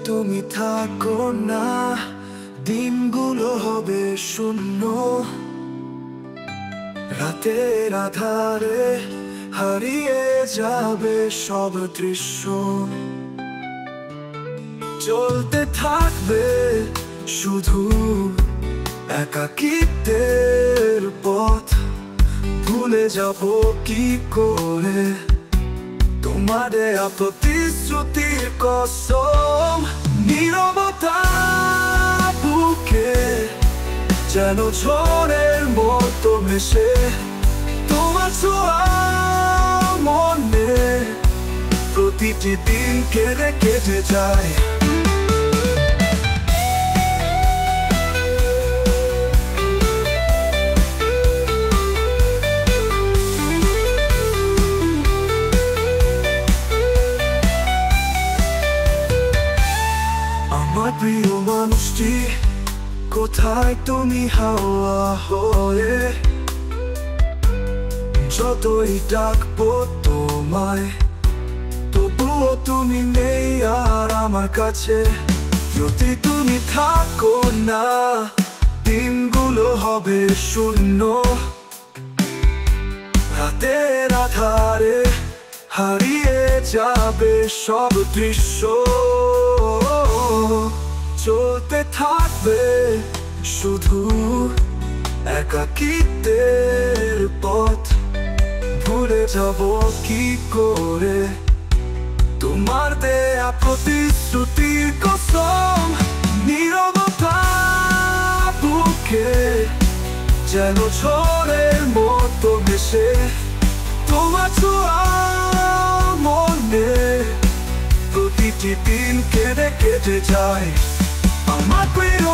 তুমি থাকো না, দিনগুলো হবে শূন্য। রাতের আধারে হারিয়ে যাবে সব দৃশ্য। চলতে থাকবে শুধু একাকিত্বের পথ। ভুলে যাব কি করে তোমার দেয়া প্রতিশ্রুতির কসম। নীরবতা বুকে যেন ঝড়ের মতো ভেসে, তোমার ছোঁয়া মনে প্রতিটি দিন কেটে কেটে যায়। আমার প্রিয় মানুষটি, কোথায় তুমি হাওয়া হয়ে? যতই ডাকবো তোমায়, তবুও তুমি নেই আর আমার কাছে। যদি তুমি থাকো না, দিনগুলো হবে শূন্য। রাতের আধারে হারিয়ে যাবে সব দৃশ্য। চলতে থাকবে শুধু একাকিত্বের পথ। ভুলে যাব কি করে তোমার দেয়া প্রতিশ্রুতির কসম। নীরবতা বুকে যেন ঝড়ের মতো ভেসে, তোমার ছোঁয়া মনে প্রতিটি দিন কেটে কেটে যায়। আমার প্রিয়